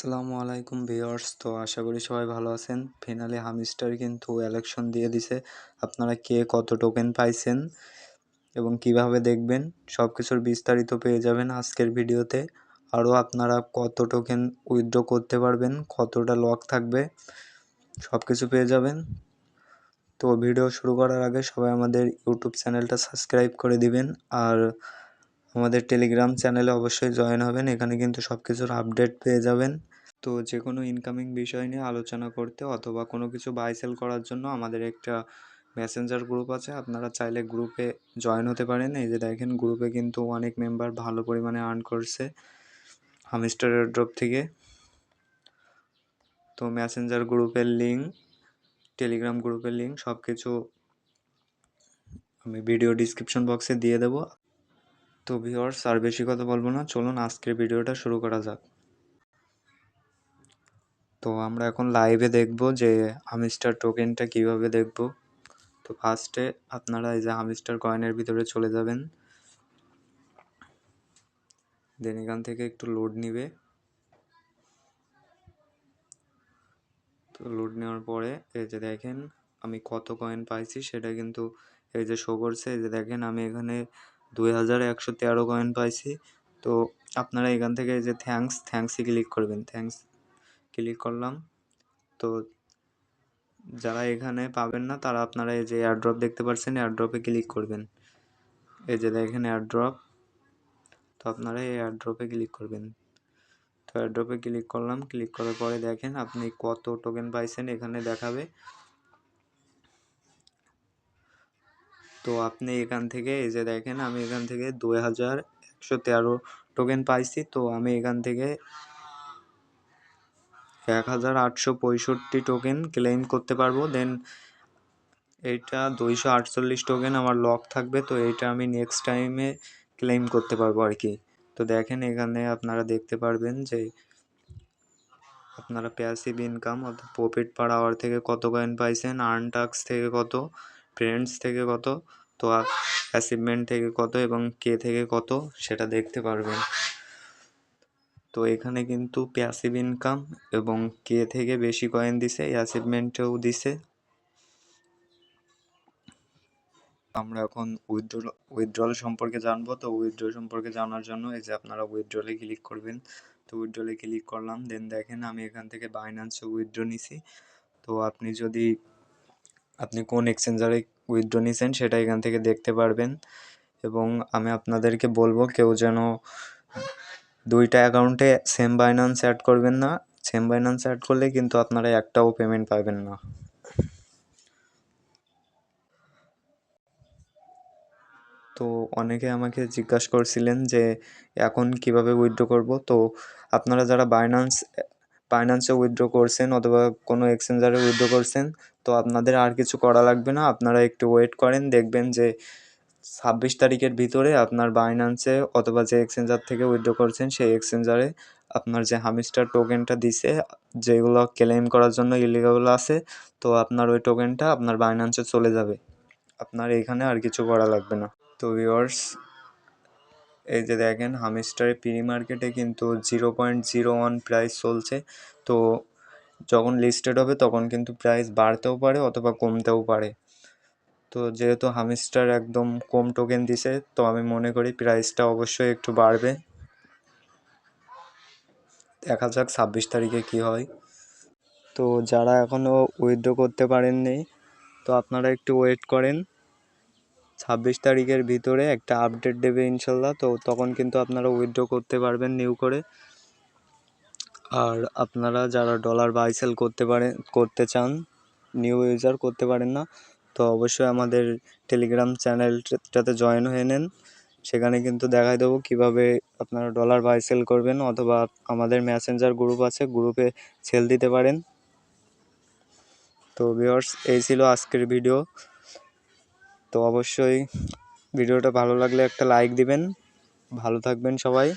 আসসালামু আলাইকুম ভিউয়ার্স। তো আশা করি সবাই ভালো আছেন। ফাইনালি হামস্টার কিন্তু ইলেকশন দিয়ে দিছে। আপনারা কে কত টোকেন পাইছেন এবং কিভাবে দেখবেন সব কিছুর বিস্তারিত পেয়ে যাবেন আজকের ভিডিওতে। আরও আপনারা কত টোকেন উইথড্র করতে পারবেন, কতটা লক থাকবে, সব কিছু পেয়ে যাবেন। তো ভিডিও শুরু করার আগে সবাই আমাদের ইউটিউব চ্যানেলটা সাবস্ক্রাইব করে দিবেন আর আমাদের টেলিগ্রাম চ্যানেলে অবশ্যই জয়েন হবেন। এখানে কিন্তু সব কিছুর আপডেট পেয়ে যাবেন। তো যে কোনো ইনকামিং বিষয় নিয়ে আলোচনা করতে অথবা কোনো কিছু বাই সেল করার জন্য আমাদের একটা মেসেঞ্জার গ্রুপ আছে, আপনারা চাইলে গ্রুপে জয়েন হতে পারেন। এই যে দেখেন, গ্রুপে কিন্তু অনেক মেম্বার ভালো পরিমাণে আর্ন করছে হামস্টার এয়ারড্রপ থেকে। তো মেসেঞ্জার গ্রুপের লিঙ্ক, টেলিগ্রাম গ্রুপের লিঙ্ক সব কিছু আমি ভিডিও ডিসক্রিপশন বক্সে দিয়ে দেবো। তো ভিউয়ার্স, আর বেশি কথা বলবো না, চলুন আজকের ভিডিওটা শুরু করা যাক। তো আমরা এখন লাইভে দেখব যে হামস্টার টোকেনটা কিভাবে দেখব। তো ফার্স্টে আপনারা এই যে হামস্টার কয়েনের ভিতরে চলে যাবেন, দেন এখান থেকে একটু লোড নিবে। তো লোড নেওয়ার পরে এই যে দেখেন আমি কত কয়েন পাইছি সেটা কিন্তু এই যে শো করছে। এই যে দেখেন আমি এখানে 2113 কয়েন পাইছি। তো আপনারা এখান থেকে এই যে থ্যাঙ্কসে ক্লিক করবেন, থ্যাঙ্কস ক্লিক করলাম। তো যারা এখানে পাবেন না তারা আপনারা এই যে এয়ারড্রপ দেখতে পাচ্ছেন, এয়ারড্রপে ক্লিক করবেন। এই যে দেখেন এয়ারড্রপ, তো আপনারা এই এয়ারড্রপে ক্লিক করবেন। তো এয়ারড্রপে ক্লিক করলাম, ক্লিক করার পরে দেখেন আপনি কত টোকেন পাইছেন এখানে দেখাবে। তো আপনি এখান থেকে এই যে দেখেন আমি এখান থেকে 2113 টোকেন পাইছি। তো আমি এখান থেকে 1865 টোকেন ক্লেম করতে পারবো। দেন এইটা 248 টোকেন আমার লক থাকবে। তো এইটা আমি নেক্সট টাইমে ক্লেম করতে পারবো আর কি। তো দেখেন এখানে আপনারা দেখতে পারবেন যে আপনারা প্যাসিভ ইনকাম অর্থাৎ প্রফিট পার আওয়ার থেকে কত কয়েন পাইছেন, আর্ন টাস্ক থেকে কত, ফ্রেন্ডস থেকে কত, তো অ্যাচিভমেন্ট থেকে কত এবং কে থেকে কত সেটা দেখতে পারবেন। তো এখানে কিন্তু প্যাসিভ ইনকাম এবং কে থেকে বেশি কয়েন দিছে, অ্যাচিভমেন্টেও দিছে। আমরা এখন উইথড্রল সম্পর্কে জানবো। তো উইথড্রল সম্পর্কে জানার জন্য এই যে আপনারা উইথড্রলে ক্লিক করবেন। তো উইথড্রলে ক্লিক করলাম, দেন দেখেন আমি এখান থেকে বাইন্যান্সে উইথড্র নিছি। তো আপনি কোন এক্সচেঞ্জারে উইথড্র নিছেন সেটা এখান থেকে দেখতে পারবেন। এবং আমি আপনাদেরকে বলবো কেউ যেন দুইটা অ্যাকাউন্টে সেম বাইন্যান্স অ্যাড করবেন না। সেম বাইন্যান্স অ্যাড করলে কিন্তু আপনারা একটাও পেমেন্ট পাবেন না। তো অনেকে আমাকে জিজ্ঞাসা করছিলেন যে এখন কিভাবে উইথড্র করব। তো আপনারা যারা বাইন্যান্সে উইথড্র করছেন অথবা কোনো এক্সচেঞ্জারে উইথড্র করছেন, তো আপনাদের আর কিছু করা লাগবে না। আপনারা একটু ওয়েট করেন, দেখবেন যে 26 তারিখের ভিতরে আপনার বাইন্যান্সে অথবা যে এক্সচেঞ্জার থেকে উইথড্র করছেন সেই এক্সচেঞ্জারে আপনার যে হামস্টার টোকেনটা দিছে, যেগুলো ক্লেম করার জন্য ইলিগেবল আছে, তো আপনার ওই টোকেনটা আপনার বাইন্যান্সে চলে যাবে। আপনার এখানে আর কিছু করা লাগবে না। তো ভিউয়ার্স, এই যে দেখেন হামস্টারের প্রি মার্কেটে কিন্তু 0.01 প্রাইস চলছে। তো যখন লিস্টেড হবে তখন কিন্তু প্রাইস বাড়তেও পারে অথবা কমতেও পারে। তো যেহেতু হামস্টার একদম কম টোকেন দিছে, তো আমি মনে করি প্রাইসটা অবশ্যই একটু বাড়বে। দেখা যাক 26 তারিখে কি হয়। তো যারা এখনও উইথড্র করতে পারেননি, তো আপনারা একটু ওয়েট করেন। 26 তারিখের ভিতরে একটা আপডেট দেবে ইনশাল্লাহ। তো তখন কিন্তু আপনারা উইথড্র করতে পারবেন নিউ করে। আর আপনারা যারা ডলার বাই সেল করতে চান, নিউ ইউজার করতে পারেন না, তো অবশ্যই আমাদের টেলিগ্রাম চ্যানেলটাতে জয়েন হয়ে নেন। সেখানে কিন্তু দেখাই দেবো কিভাবে আপনারা ডলার বাই সেল করবেন, অথবা আমাদের মেসেঞ্জার গ্রুপ আছে, গ্রুপে সেল দিতে পারেন। তো ভিউয়ার্স, এই ছিল আজকের ভিডিও। তো অবশ্যই ভিডিওটা ভালো লাগলে একটা লাইক দিবেন। ভালো থাকবেন সবাই।